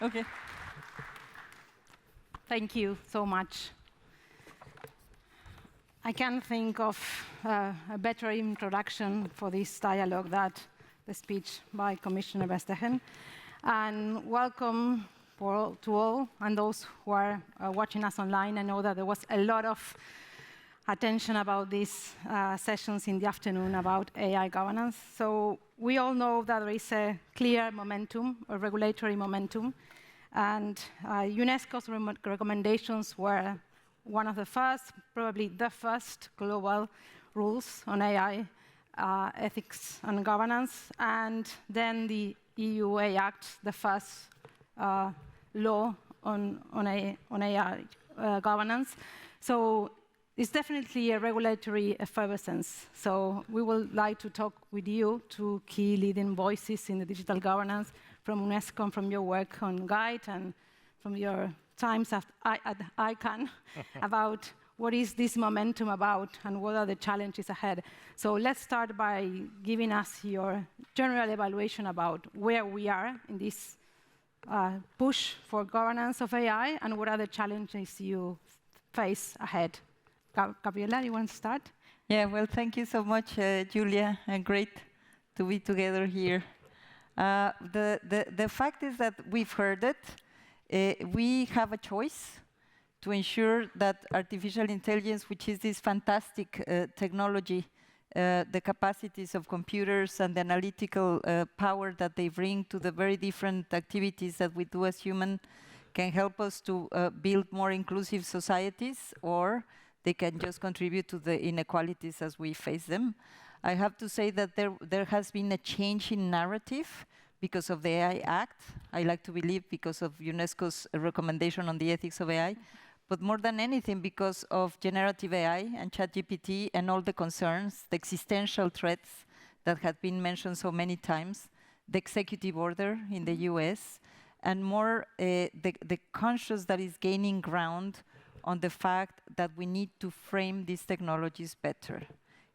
Okay. Thank you so much. I can't think of a better introduction for this dialogue than the speech by Commissioner Vestager. And welcome to all and those who are watching us online. I know that there was a lot of attention about these sessions in the afternoon about AI governance. So we all know that there is a clear momentum, a regulatory momentum, and UNESCO's recommendations were one of the first, probably the first global rules on AI ethics and governance, and then the EU AI Act, the first law on AI governance. So it's definitely a regulatory effervescence. So we would like to talk with you, two key leading voices in the digital governance from UNESCO and from your work on Guide and from your times at ICANN about what is this momentum about and what are the challenges ahead. So let's start by giving us your general evaluation about where we are in this push for governance of AI and what are the challenges you face ahead. Gabriela, you want to start? Yeah, well, thank you so much, Julia, and great to be together here. The fact is that we've heard it. We have a choice to ensure that artificial intelligence, which is this fantastic technology, the capacities of computers and the analytical power that they bring to the very different activities that we do as humans, can help us to build more inclusive societies, or they can just contribute to the inequalities as we face them. I have to say that there has been a change in narrative because of the AI Act. I like to believe because of UNESCO's recommendation on the ethics of AI, but more than anything because of generative AI and ChatGPT and all the concerns, the existential threats that have been mentioned so many times, the executive order in the US, and more the conscience that is gaining ground on the fact that we need to frame these technologies better.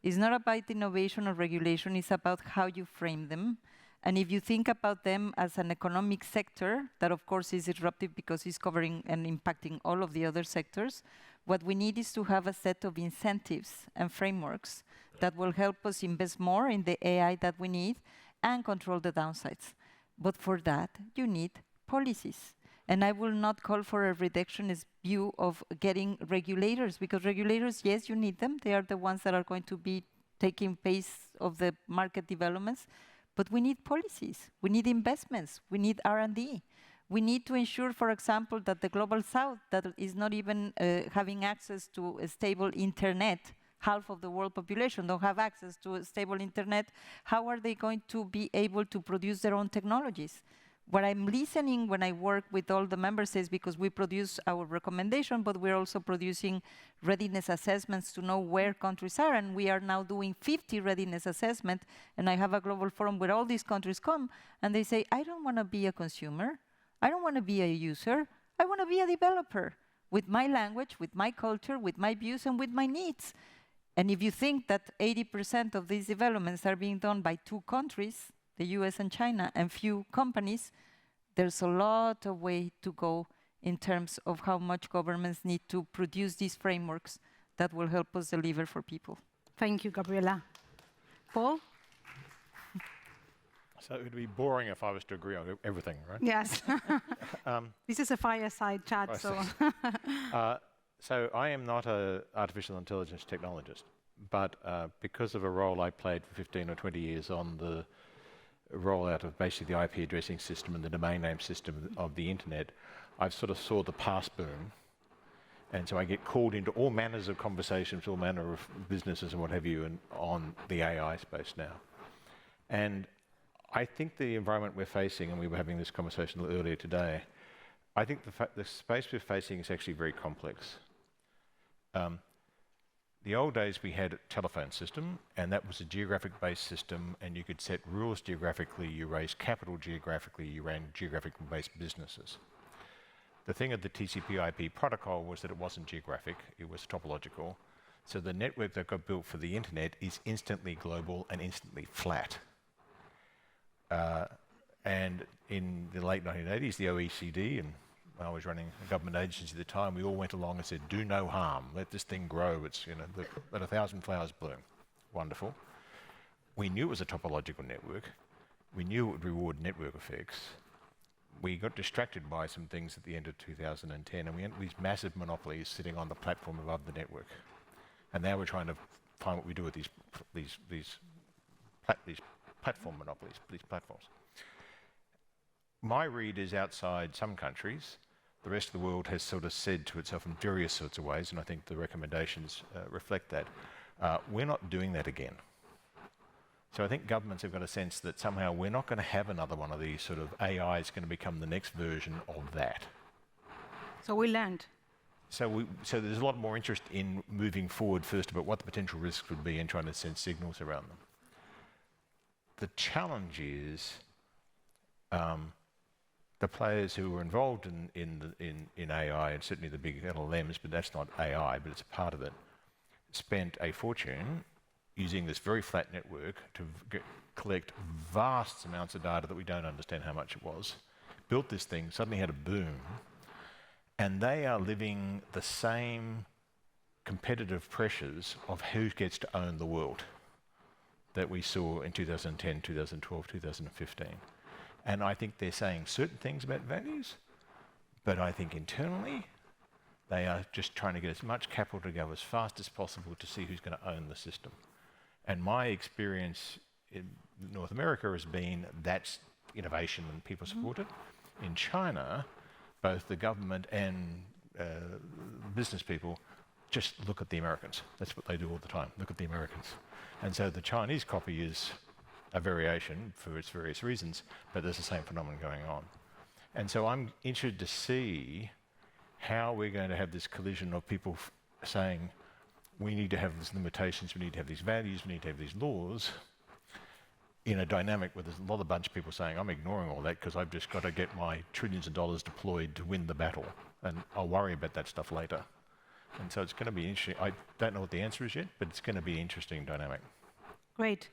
It's not about innovation or regulation, it's about how you frame them. And if you think about them as an economic sector, that of course is disruptive because it's covering and impacting all of the other sectors, what we need is to have a set of incentives and frameworks that will help us invest more in the AI that we need and control the downsides. But for that, you need policies. And I will not call for a reductionist view of getting regulators, because regulators, yes, you need them. They are the ones that are going to be taking pace of the market developments. But we need policies. We need investments. We need R&D. We need to ensure, for example, that the Global South, that is not even having access to a stable internet, half of the world population don't have access to a stable internet. How are they going to be able to produce their own technologies? What I'm listening when I work with all the member states, because we produce our recommendation, but we're also producing readiness assessments to know where countries are, and we are now doing 50 readiness assessments, and I have a global forum where all these countries come, and they say, I don't want to be a consumer, I don't want to be a user, I want to be a developer, with my language, with my culture, with my views, and with my needs. And if you think that 80% of these developments are being done by 2 countries, the US and China, and few companies, there's a lot of way to go in terms of how much governments need to produce these frameworks that will help us deliver for people. Thank you, Gabriela. Paul? So it would be boring if I was to agree on everything, right? Yes. This is a fireside chat, so. So I am not an artificial intelligence technologist, but because of a role I played for 15 or 20 years on the rollout of basically the IP addressing system and the domain name system of the internet, I've sort of saw the past boom. And so I get called into all manners of conversations, all manner of businesses and what have you, and on the AI space now. And I think the environment we're facing, and we were having this conversation a little earlier today, I think the space we're facing is actually very complex. The old days we had a telephone system, and that was a geographic-based system, and you could set rules geographically, you raised capital geographically, you ran geographic-based businesses. The thing of the TCP/IP protocol was that it wasn't geographic, it was topological. So the network that got built for the internet is instantly global and instantly flat. And in the late 1980s, the OECD, and I was running a government agency at the time, we all went along and said, do no harm, let this thing grow, it's, let 1,000 flowers bloom. Wonderful. We knew it was a topological network. We knew it would reward network effects. We got distracted by some things at the end of 2010, and we ended up with these massive monopolies sitting on the platform above the network. And now we're trying to find what we do with these platform monopolies, these platforms. My read is outside some countries, the rest of the world has sort of said to itself in various sorts of ways, and I think the recommendations reflect that, we're not doing that again. So I think governments have got a sense that somehow we're not going to have another one of these sort of AI is going to become the next version of that. So we learned. So there's a lot more interest in moving forward first about what the potential risks would be and trying to send signals around them. The challenge is the players who were involved in AI, and certainly the big LLMs, but that's not AI, but it's a part of it, spent a fortune using this very flat network to collect vast amounts of data that we don't understand how much it was, built this thing, suddenly had a boom, and they are living the same competitive pressures of who gets to own the world that we saw in 2010, 2012, 2015. And I think they're saying certain things about values, but I think internally they are just trying to get as much capital to go as fast as possible to see who's going to own the system. And my experience in North America has been that's innovation and people support it. In China, both the government and business people just look at the Americans. That's what they do all the time, look at the Americans. And so the Chinese copy is a variation for its various reasons, but there's the same phenomenon going on. And so I'm interested to see how we're going to have this collision of people saying, we need to have these limitations, we need to have these values, we need to have these laws, in a dynamic where there's a bunch of people saying, I'm ignoring all that because I've just got to get my trillions of dollars deployed to win the battle, and I'll worry about that stuff later. And so it's going to be interesting. I don't know what the answer is yet, but it's going to be an interesting dynamic. Great.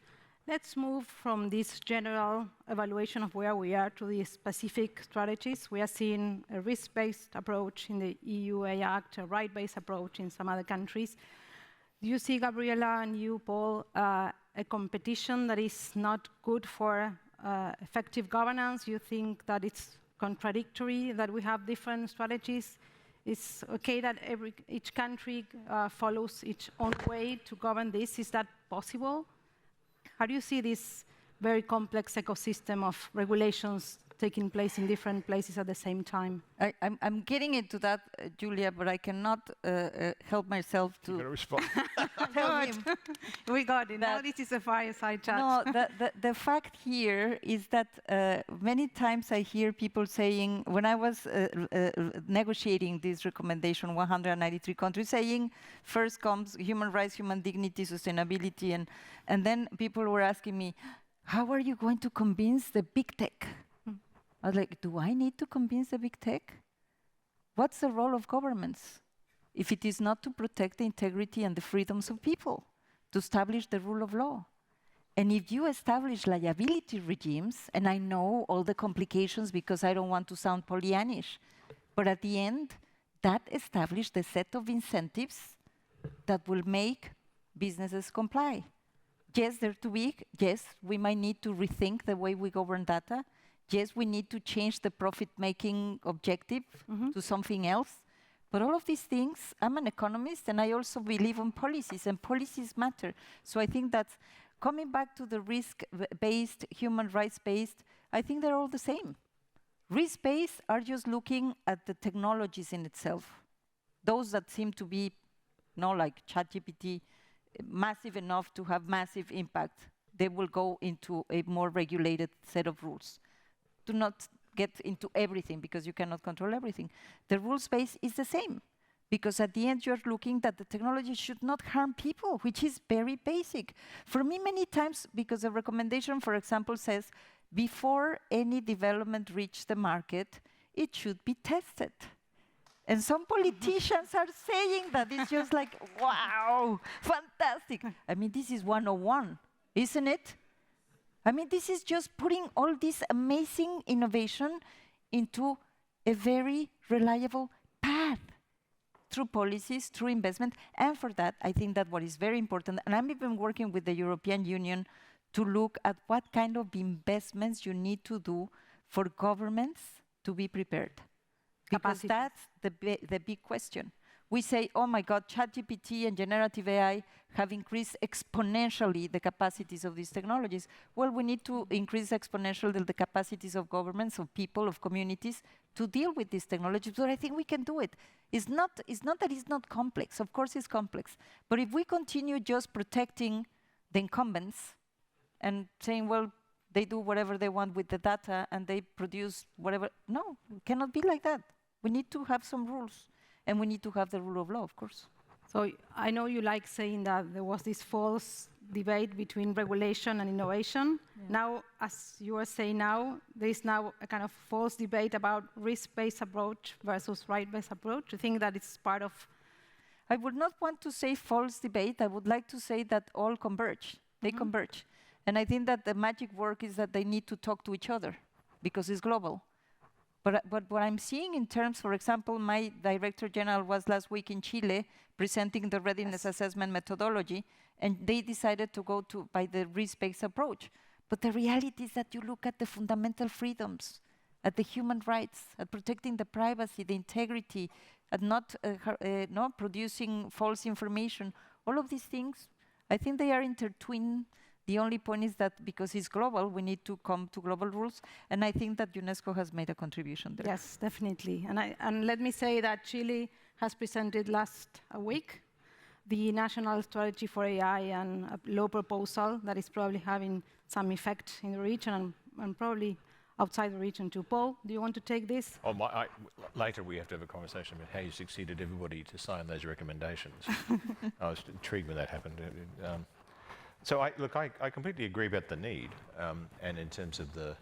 Let's move from this general evaluation of where we are to the specific strategies. We are seeing a risk-based approach in the EU AI Act, a right-based approach in some other countries. Do you see, Gabriela, and you, Paul, a competition that is not good for effective governance? You think that it's contradictory, that we have different strategies? It's okay that each country follows its own way to govern this. Is that possible? How do you see this very complex ecosystem of regulations taking place in different places at the same time? I'm getting into that, Julia, but I cannot help myself to respond. tell him. We got it. Now this is a fireside chat. No, the fact here is that many times I hear people saying, when I was negotiating this recommendation, 193 countries, saying first comes human rights, human dignity, sustainability, and then people were asking me, how are you going to convince the big tech? I was like, do I need to convince the big tech? What's the role of governments if it is not to protect the integrity and the freedoms of people, to establish the rule of law? And if you establish liability regimes, and I know all the complications because I don't want to sound Pollyannish, but at the end, that establishes the set of incentives that will make businesses comply. Yes, they're too big. Yes, we might need to rethink the way we govern data. Yes, we need to change the profit-making objective to something else. But all of these things, I'm an economist, and I also believe in policies, and policies matter. So I think that coming back to the risk-based, human rights-based, I think they're all the same. Risk-based are just looking at the technologies in itself. Those that seem to be, like ChatGPT, massive enough to have massive impact, they will go into a more regulated set of rules. Do not get into everything because you cannot control everything. The rules base is the same because at the end you're looking that the technology should not harm people, which is very basic. For me, many times, because the recommendation, for example, says before any development reaches the market, it should be tested. And some politicians are saying that. It's just like, wow, fantastic. I mean, this is 101, isn't it? I mean, this is just putting all this amazing innovation into a very reliable path through policies, through investment. And for that, I think that what is very important, and I'm even working with the European Union to look at what kind of investments you need to do for governments to be prepared. Because that's the big question. We say, oh my God, ChatGPT and generative AI have increased exponentially the capacities of these technologies. Well, we need to increase exponentially the capacities of governments, of people, of communities to deal with these technologies. But I think we can do it. It's not that it's not complex. Of course it's complex. But if we continue just protecting the incumbents and saying, well, they do whatever they want with the data and they produce whatever, no, it cannot be like that. We need to have some rules. And we need to have the rule of law, of course. So I know you like saying that there was this false debate between regulation and innovation. Yeah. Now, as you are saying now, there is now a kind of false debate about risk-based approach versus right-based approach. Do you think that it's part of... I would not want to say false debate. I would like to say that all converge. They converge. And I think that the magic work is that they need to talk to each other because it's global. But what I'm seeing in terms, for example, my Director General was last week in Chile presenting the readiness assessment methodology, and they decided to go by the risk-based approach. But the reality is that you look at the fundamental freedoms, at the human rights, at protecting the privacy, the integrity, at not producing false information. All of these things, I think they are intertwined. The only point is that because it's global, we need to come to global rules, and I think that UNESCO has made a contribution there. Yes, definitely. And let me say that Chile has presented last week the National Strategy for AI and a law proposal that is probably having some effect in the region and probably outside the region too. Paul, do you want to take this? Oh, later we have to have a conversation about how you succeeded everybody to sign those recommendations. I was intrigued when that happened. So I completely agree about the need, and in terms of the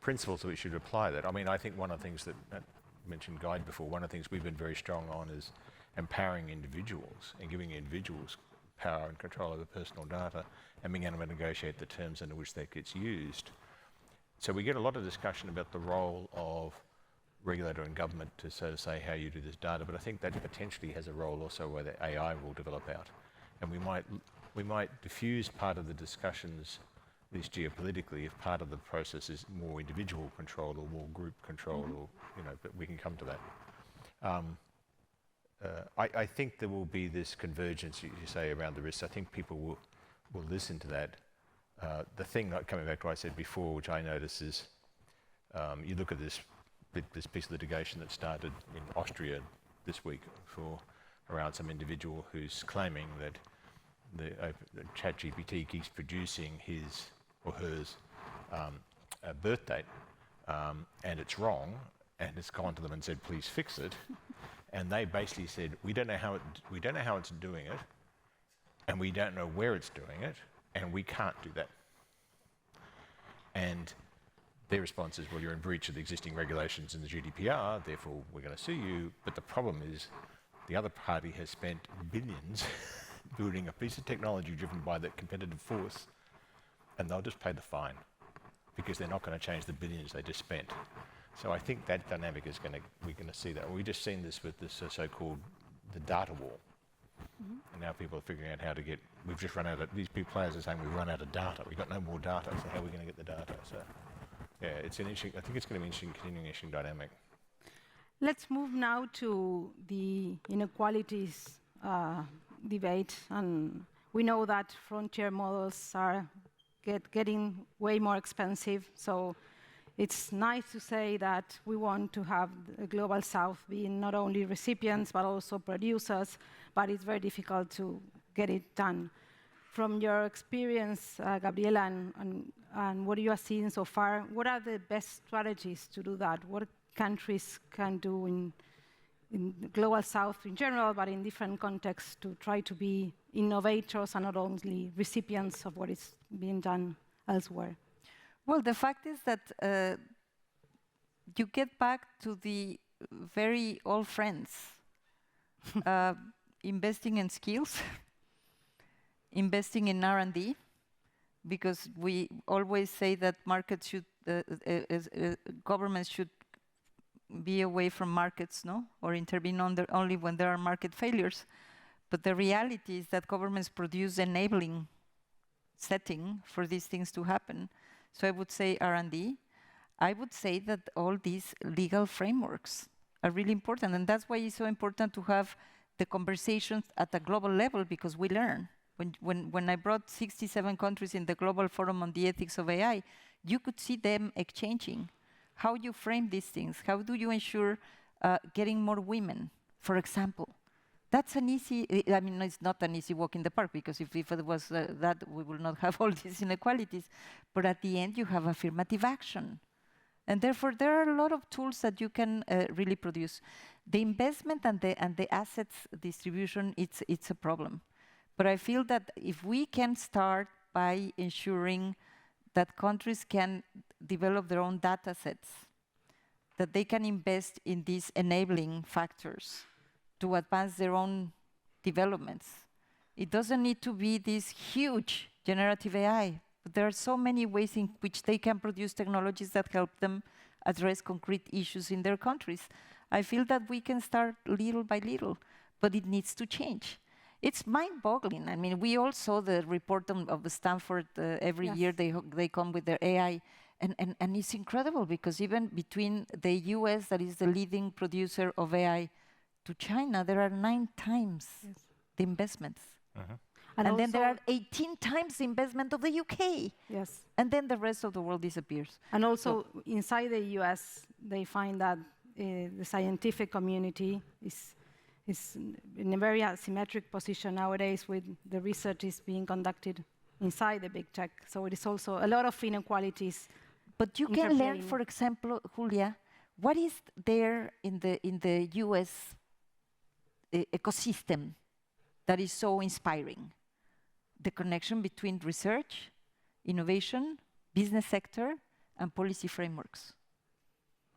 principles that we should apply that. I mean, I think one of the things that I mentioned Guide before. One of the things we've been very strong on is empowering individuals and giving individuals power and control over personal data and being able to negotiate the terms under which that gets used. So we get a lot of discussion about the role of regulator and government to sort of say how you do this data, but I think that potentially has a role also where the AI will develop out, and we might diffuse part of the discussions, at least geopolitically, if part of the process is more individual control or more group control, or but we can come to that. I think there will be this convergence, you say, around the risks. I think people will listen to that. The thing, coming back to what I said before, which I notice is, you look at this piece of litigation that started in Austria this week around some individual who's claiming that the ChatGPT keeps producing his or hers birth date, and it's wrong, and it's gone to them and said, please fix it. And they basically said, we don't know how it's doing it, and we don't know where it's doing it, and we can't do that. And their response is, well, you're in breach of the existing regulations in the GDPR, therefore we're going to sue you. But the problem is the other party has spent billions building a piece of technology driven by that competitive force, and they'll just pay the fine because they're not going to change the billions they just spent. So I think that dynamic is we're going to see that. We've just seen this with this so-called the data war. And now people are figuring out how to we've just run out of, these big players are saying we've run out of data. We've got no more data, so how are we going to get the data? So yeah, it's an interesting, I think it's going to be an interesting, continuing interesting dynamic. Let's move now to the inequalities debate. And we know that frontier models are getting way more expensive. So it's nice to say that we want to have the Global South being not only recipients, but also producers, but it's very difficult to get it done. From your experience, Gabriela, and what you are seeing so far, what are the best strategies to do that? What countries can do in the Global South in general, but in different contexts to try to be innovators and not only recipients of what is being done elsewhere? Well, the fact is that you get back to the very old friends. investing in skills, investing in R&D, because we always say that markets should, governments should be away from markets, no? Or intervene only when there are market failures. But the reality is that governments produce enabling setting for these things to happen. So I would say R&D. I would say that all these legal frameworks are really important, and that's why it's so important to have the conversations at a global level, because we learn. When I brought 67 countries in the Global Forum on the Ethics of AI, you could see them exchanging how you frame these things. How do you ensure getting more women, for example? That's an easy, I mean, it's not an easy walk in the park, because if it was that, we will not have all these inequalities. But at the end, you have affirmative action. And therefore, there are a lot of tools that you can really produce. The investment and the assets distribution, it's a problem. But I feel that if we can start by ensuring that countries can develop their own data sets, that they can invest in these enabling factors to advance their own developments. It doesn't need to be this huge generative AI, but there are so many ways in which they can produce technologies that help them address concrete issues in their countries. I feel that we can start little by little, but it needs to change. It's mind-boggling. I mean, we all saw the report of the Stanford every year. They come with their AI, and it's incredible, because even between the US, that is the leading producer of AI, to China, there are 9 times the investments. And then there are 18 times the investment of the UK. Yes. And then the rest of the world disappears. And also, inside the US, they find that the scientific community is in a very asymmetric position nowadays, with the research is being conducted inside the big tech. So it is also a lot of inequalities. But you can learn, for example, Julia, what is there in the US ecosystem that is so inspiring? The connection between research, innovation, business sector, and policy frameworks.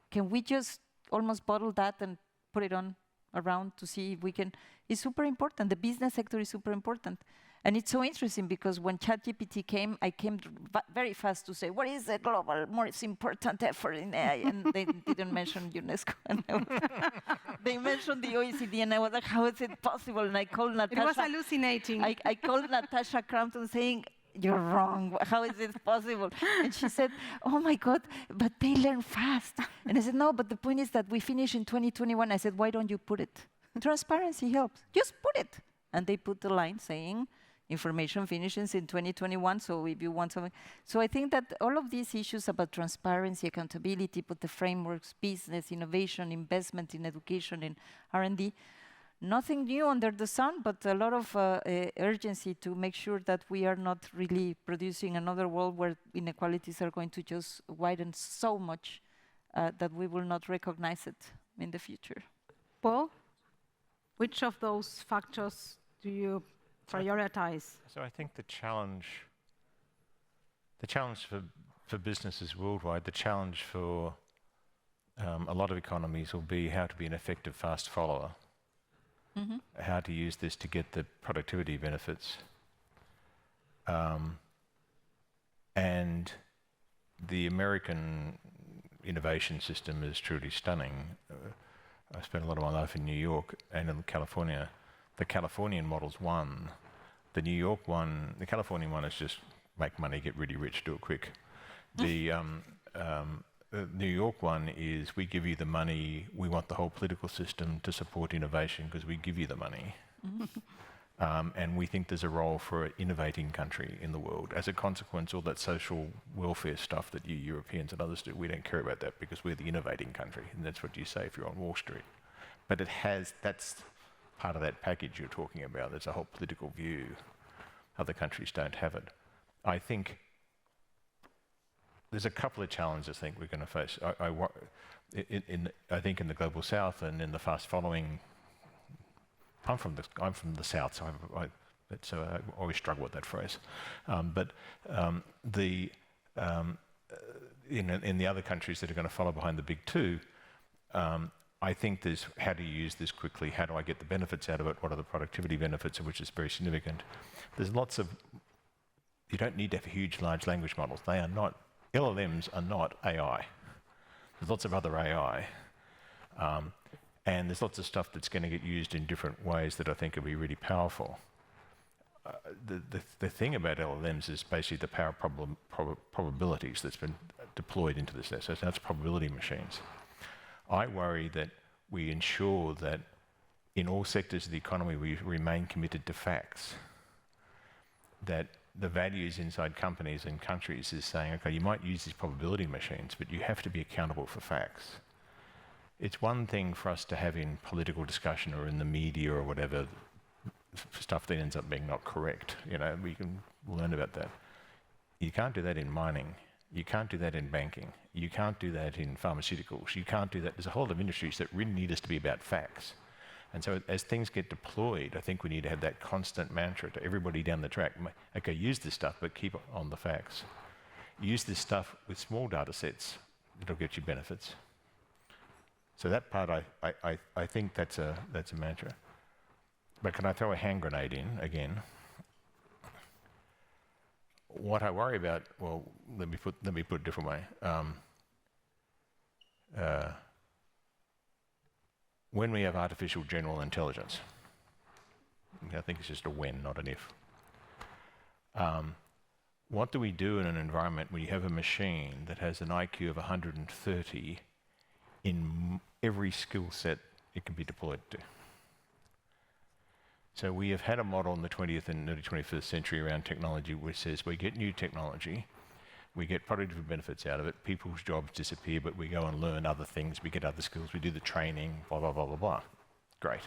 Can we just almost bottle that and put it on around to see if we can? It's super important. The business sector is super important. And it's so interesting, because when ChatGPT came, I came very fast to say, what is the global most important effort in AI? And they didn't mention UNESCO. And they mentioned the OECD, and I was like, how is it possible? And I called Natasha. It was hallucinating. I called Natasha Crampton saying, you're wrong. How is it possible? And she said, oh my God, but they learn fast. And I said, no, but the point is that we finish in 2021. I said, why don't you put it? Transparency helps. Just put it. And they put the line saying, information finishes in 2021, so if you want something. So I think that all of these issues about transparency, accountability, put the frameworks, business, innovation, investment in education, in R&D, nothing new under the sun, but a lot of urgency to make sure that we are not really producing another world where inequalities are going to just widen so much that we will not recognize it in the future. Paul, which of those factors do you prioritize? So I think the challenge for businesses worldwide, the challenge for a lot of economies will be how to be an effective fast follower. How to use this to get the productivity benefits. And the American innovation system is truly stunning. I spent a lot of my life in New York and in California. The Californian model's one. The New York one, the Californian one is just make money, get really rich, do it quick. The New York one is we give you the money, we want the whole political system to support innovation because we give you the money. And we think there's a role for an innovating country in the world. As a consequence, all that social welfare stuff that you Europeans and others do, we don't care about that because we're the innovating country. And that's what you say if you're on Wall Street. But that's part of that package you're talking about. There's a whole political view. Other countries don't have it. I think there's a couple of challenges I think we're going to face. I think in the Global South and in the fast following, I'm from the South, so I always struggle with that phrase. In the other countries that are going to follow behind the big two, I think there's how do you use this quickly? How do I get the benefits out of it? What are the productivity benefits, which is very significant? There's lots of, you don't need to have huge, large language models. They are not, LLMs are not AI. There's lots of other AI. And there's lots of stuff that's going to get used in different ways that I think will be really powerful. The thing about LLMs is basically the power probabilities that's been deployed into this. So that's probability machines. I worry that we ensure that in all sectors of the economy we remain committed to facts. That the values inside companies and countries is saying, okay, you might use these probability machines, but you have to be accountable for facts. It's one thing for us to have in political discussion or in the media or whatever, stuff that ends up being not correct. You know, we can learn about that. You can't do that in mining. You can't do that in banking. You can't do that in pharmaceuticals. You can't do that. There's a whole lot of industries that really need us to be about facts. And so as things get deployed, I think we need to have that constant mantra to everybody down the track. Okay, use this stuff, but keep on the facts. Use this stuff with small data sets. It'll get you benefits. So that part, I think that's a mantra. But can I throw a hand grenade in again? What I worry about, well, let me put it a different way. When we have artificial general intelligence, I think it's just a when, not an if. What do we do in an environment where you have a machine that has an IQ of 130 in every skill set it can be deployed to? So we have had a model in the 20th and early 21st century around technology which says we get new technology, we get productive benefits out of it, people's jobs disappear, but we go and learn other things, we get other skills, we do the training, blah, blah, blah, blah, blah. Great.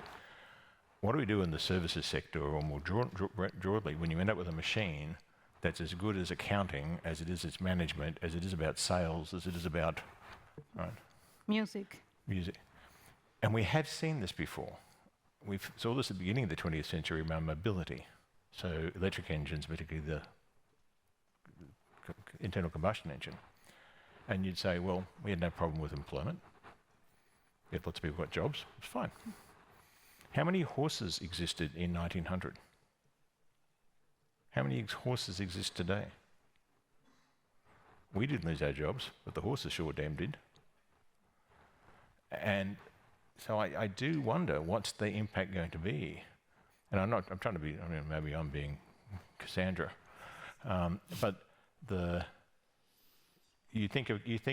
What do we do in the services sector, or more broadly, when you end up with a machine that's as good as accounting, as it is its management, as it is about sales, as it is about, right? Music. And we have seen this before. We saw this at the beginning of the 20th century around mobility. So electric engines, particularly the internal combustion engine. And you'd say, well, we had no problem with employment. We had lots of people got jobs, it's fine. How many horses existed in 1900? How many horses exist today? We didn't lose our jobs, but the horses sure damn did. And so I do wonder, what's the impact going to be? And I'm trying to be, I mean, maybe I'm being Cassandra. But you think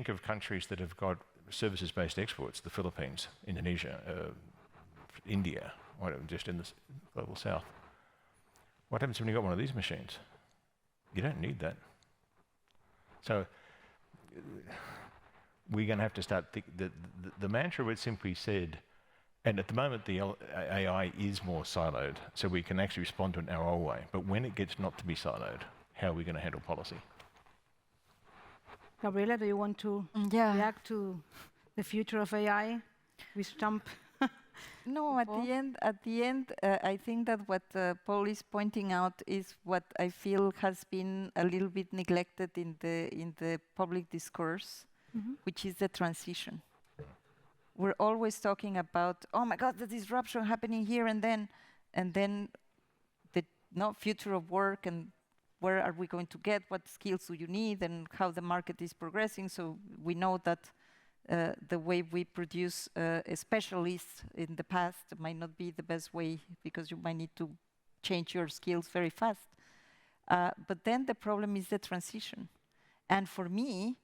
of countries that have got services-based exports, the Philippines, Indonesia, India, whatever, just in the global south. What happens when you've got one of these machines? You don't need that. So we're going to have to start the mantra was simply said, and at the moment the AI is more siloed, so we can actually respond to it in our own way. But when it gets not to be siloed, how are we going to handle policy? Gabriela, do you want to react to the future of AI? We jump. No, at the end, I think that what Paul is pointing out is what I feel has been a little bit neglected in the public discourse, which is the transition. We're always talking about, oh my God, the disruption happening here and then the future of work and where are we going to get, what skills do you need, and how the market is progressing. So we know that the way we produce specialists in the past might not be the best way because you might need to change your skills very fast. But then the problem is the transition. And for me,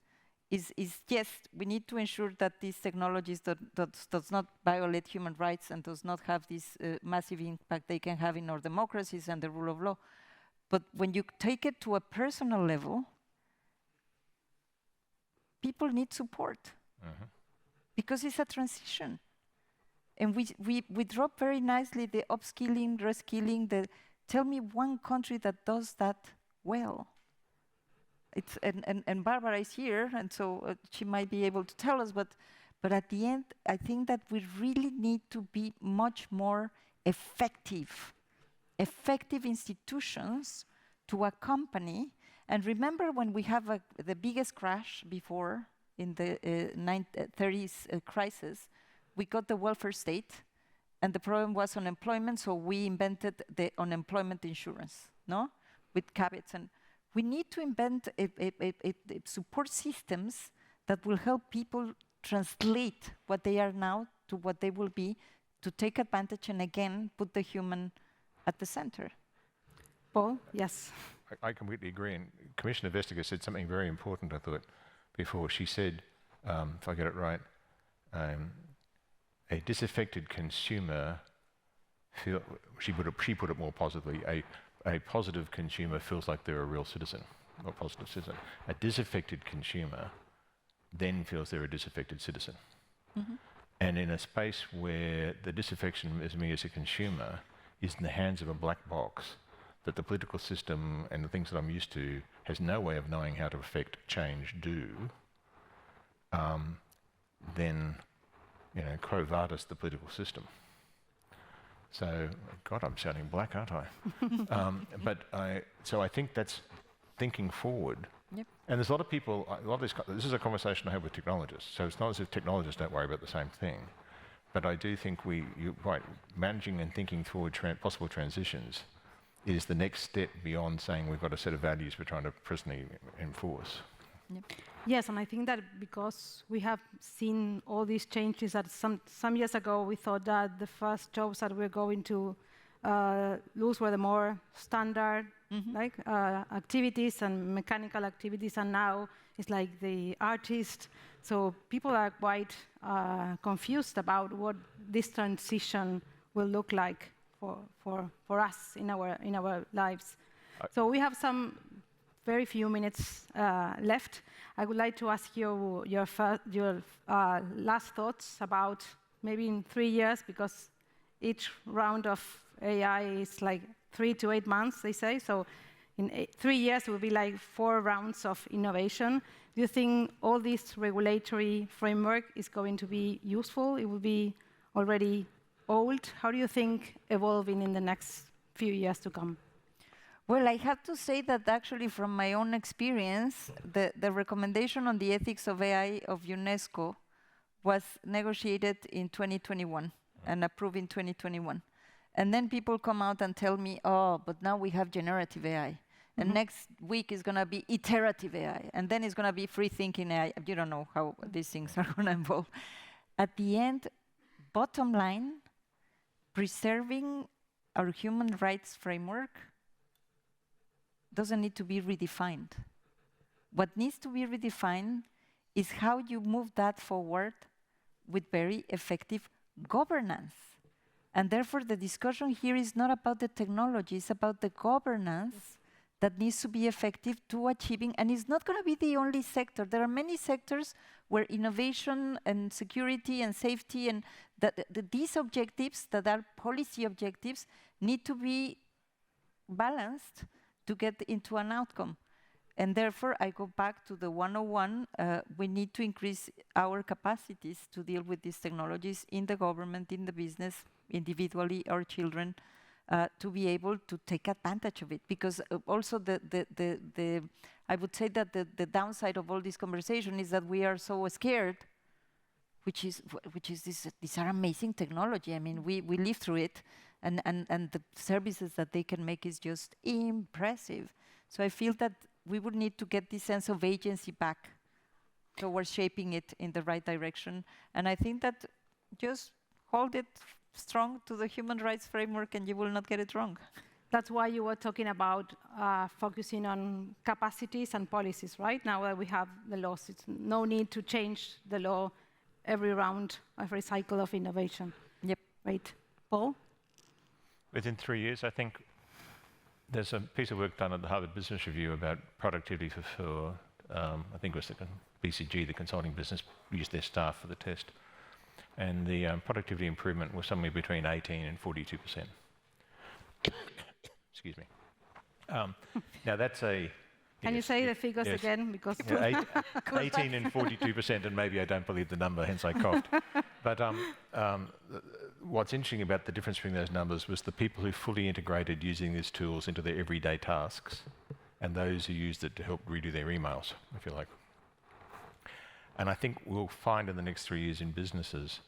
is yes, we need to ensure that these technologies does not violate human rights and does not have this massive impact they can have in our democracies and the rule of law. But when you take it to a personal level, people need support. Because it's a transition. And we drop very nicely the upskilling, reskilling. Tell me one country that does that well. And Barbara is here, and so she might be able to tell us, but at the end, I think that we really need to be much more effective institutions to accompany. And remember when we have the biggest crash before, in the 30s crisis, we got the welfare state, and the problem was unemployment, so we invented the unemployment insurance, no? With caveats. And we need to invent support systems that will help people translate what they are now to what they will be, to take advantage and again put the human at the center. Paul, yes. I completely agree. And Commissioner Vestager said something very important, I thought, before. She said, if I get it right, a disaffected consumer she put it more positively, a positive consumer feels like they're a real citizen, or positive citizen. A disaffected consumer then feels they're a disaffected citizen. Mm-hmm. And in a space where the disaffection as me as a consumer is in the hands of a black box that the political system and the things that I'm used to has no way of knowing how to affect change then, quo vadis the political system. So, God, I'm sounding black, aren't I? So I think that's thinking forward. Yep. And there's a lot of people, this is a conversation I have with technologists, so it's not as if technologists don't worry about the same thing. But I do think you're right, managing and thinking forward possible transitions is the next step beyond saying we've got a set of values we're trying to presently enforce. Yep. Yes, and I think that because we have seen all these changes, that some years ago we thought that the first jobs that we're going to lose were the more standard activities and mechanical activities, and now it's like the artist. So people are quite confused about what this transition will look like for us in our lives. So we have some very few minutes left. I would like to ask you your last thoughts about maybe in 3 years, because each round of AI is like 3 to 8 months, they say. So in 3 years, it will be like 4 rounds of innovation. Do you think all this regulatory framework is going to be useful? It will be already old? How do you think evolving in the next few years to come? Well, I have to say that actually from my own experience, the recommendation on the ethics of AI of UNESCO was negotiated in 2021 and approved in 2021. And then people come out and tell me, oh, but now we have generative AI. And next week is going to be iterative AI. And then it's going to be free thinking AI. You don't know how these things are going to evolve. At the end, bottom line, preserving our human rights framework doesn't need to be redefined. What needs to be redefined is how you move that forward with very effective governance. And therefore, the discussion here is not about the technology, it's about the governance that needs to be effective to achieving, and it's not going to be the only sector. There are many sectors where innovation and security and safety and these objectives that are policy objectives need to be balanced to get into an outcome. And therefore, I go back to the 101, we need to increase our capacities to deal with these technologies in the government, in the business, individually, our children, to be able to take advantage of it. Because also I would say that the downside of all this conversation is that we are so scared, which is these are amazing technology. I mean, we live through it, and the services that they can make is just impressive. So I feel that we would need to get this sense of agency back towards shaping it in the right direction. And I think that just hold it strong to the human rights framework and you will not get it wrong. That's why you were talking about focusing on capacities and policies, right? Now that we have the laws, it's no need to change the law every round, every cycle of innovation. Yep. Right. Paul? Within 3 years, I think there's a piece of work done at the Harvard Business Review about productivity for I think it was the BCG, the consulting business, used their staff for the test. And the productivity improvement was somewhere between 18 and 42%. Excuse me. Now that's a... Can you say the figures again? Because 18 and 42%, and maybe I don't believe the number, hence I coughed. But what's interesting about the difference between those numbers was the people who fully integrated using these tools into their everyday tasks and those who used it to help redo their emails, if you like. And I think we'll find in the next 3 years in businesses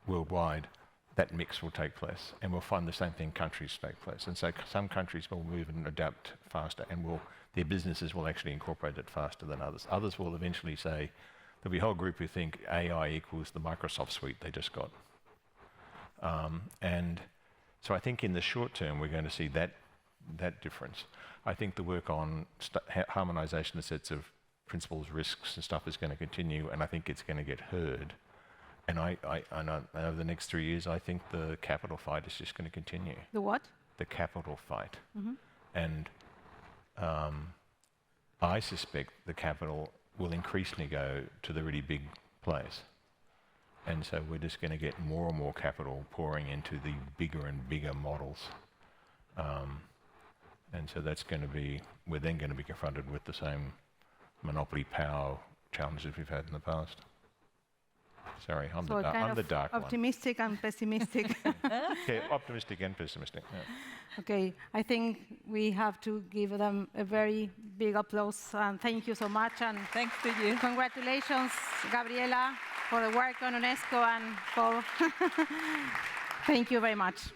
worldwide, that mix will take place, and we'll find the same thing countries take place. And so some countries will move and adapt faster, and their businesses will actually incorporate it faster than others. Others will eventually say, there'll be a whole group who think AI equals the Microsoft suite they just got. And so I think in the short term, we're going to see that difference. I think the work on harmonization of sets of principles, risks and stuff is going to continue, and I think it's going to get heard. And I know over the next 3 years, I think the capital fight is just going to continue. The what? The capital fight. And I suspect the capital will increasingly go to the really big players. And so we're just going to get more and more capital pouring into the bigger and bigger models. And so that's going to be, we're then going to be confronted with the same monopoly power challenges we've had in the past. Sorry, I'm the dark one. Optimistic and pessimistic. Okay, optimistic and pessimistic. Yeah. Okay, I think we have to give them a very big applause. And thank you so much. And thanks to you. Congratulations, Gabriela, for the work on UNESCO and Paul. Thank you very much.